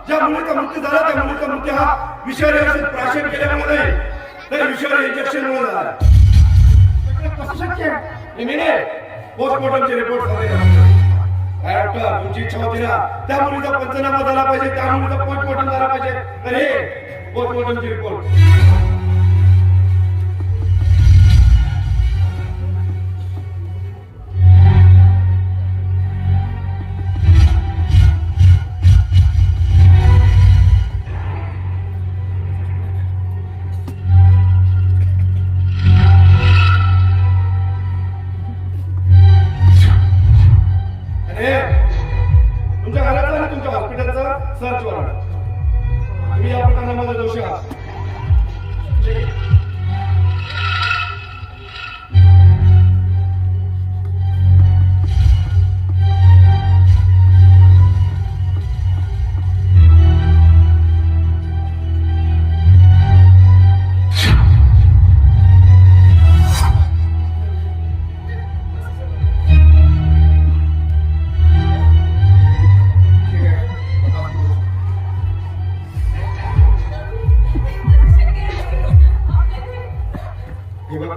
ज्या मुलीचा मृत्यू झाला त्या मुलीचा मृत्यू हा विषारी औषध प्राशन केल्यामुळे नाही, तर विषारी इंजेक्शन मुळे झाला. कसं शक्य आहे? हे मी नाही, पोस्टमॉर्टमचे रिपोर्ट झाले. काय डॉक्टर, तुमची इच्छा होती ना त्या मुलीचा पंचनामा झाला पाहिजे, त्या मुलीचा पोस्टमॉर्टम झाला पाहिजे, तर हे पोस्टमॉर्टमचे रिपोर्ट. तुमच्या घराचा आणि तुमच्या हॉस्पिटलचा सर्च वॉरंट. तुम्ही या प्रकरणामध्ये दोषी आहात.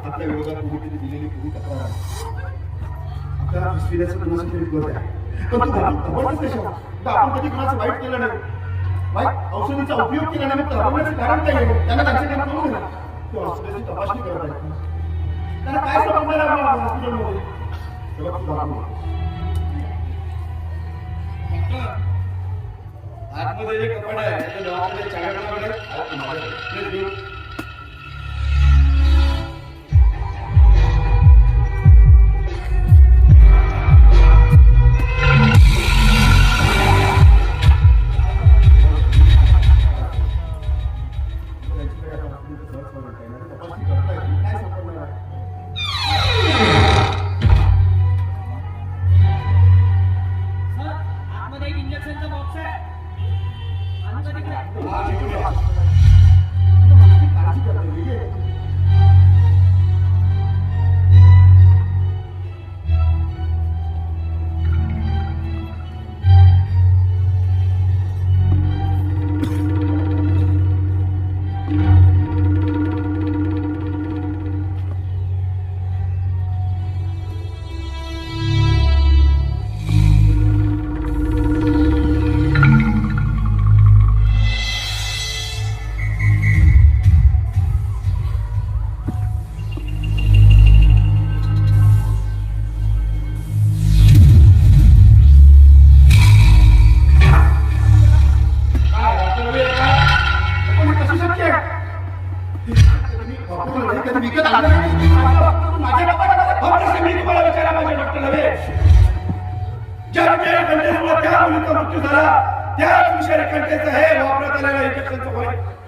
आपल्या विरोधात कोणीतरी दिलेली पूर्वी तक्रार आहे. आपल्याला विश्वासाचं कोणाचं तरी करत आहे, पण तू घाबरतोस कशाला? तर आपण कधी कोणाचं वाईट केलं नाही, वाईट औषधीचा उपयोग केला नाही, मग घाबरण्याचं कारण काय आहे? त्यांना त्यांचं काम करून घ्या. ते हॉस्पिटलची तपासणी करत आहेत. त्यांना काय समजणार आहे आपल्या हॉस्पिटलमध्ये? तेव्हा तू घाबरू नको. आतमध्ये जे कपाट आहे ते दवाखान्याच्या चाव्याकडे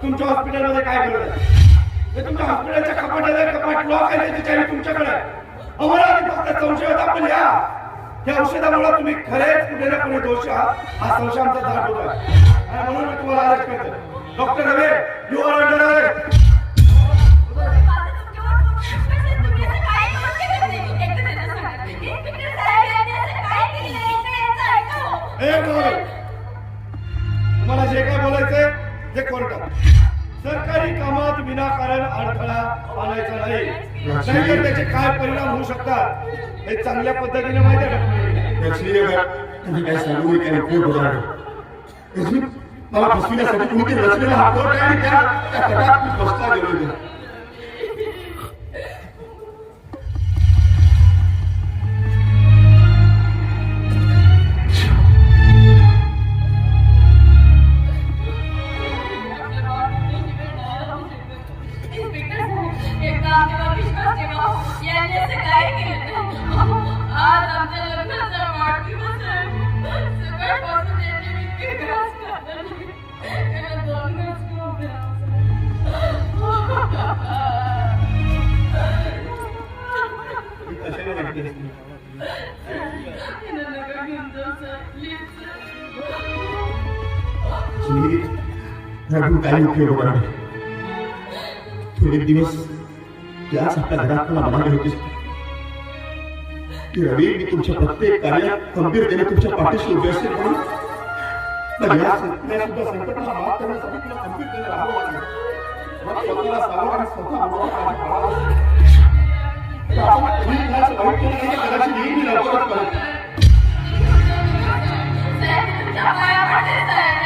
तुमच्या हॉस्पिटलमध्ये काय करत आहे? तुमच्या हॉस्पिटलच्या कपाट लॉक आहे, त्याची चावी तुमच्याकडे आहे. आम्हाला फक्त संशय होता, पण या औषधामुळे तुम्ही खरेच कुठे ना कुठे दोषी आहात हा संशय आमचा दाट होतोय. आणि म्हणून मी तुम्हाला अरेस्ट करतो. डॉक्टर रवे, यू आर अंडर अरेस्ट. तुम्हाला जे काय बोलायचंय ते कोर्टात. सरकारी कामात विनाकारण अडथळा आणायचा नाही, नाहीतर त्याचे काय परिणाम होऊ शकतात हे चांगल्या पद्धतीने माहिती आहे. काय सांगू मी काय उपयोग होणार मला फसविण्यासाठी तुम्ही ते रचलेला हा कोर्ट आहे आणि त्या कटात मी बसता गेलो. काही उपयोग होणार नाही. थोडे दिवस याच आपल्या घरात मला म्हणाले होते की रवी, मी तुमच्या प्रत्येक कार्यात गंभीरतेने तुमच्या पाठीशी उभे असेल म्हणून पण या सुद्धा संकटाला मात करण्यासाठी तुला कम्प्युटर राहावं लागलं. मग स्वतःला सावध आणि स्वतः अनुभवासाठी पाळावं लागलं. तर आपण कधी कुणाचं वाईट केलं नाही, कदाचित येईल मी लवकरच करेन. तुमच्या पाया पडते साहेब.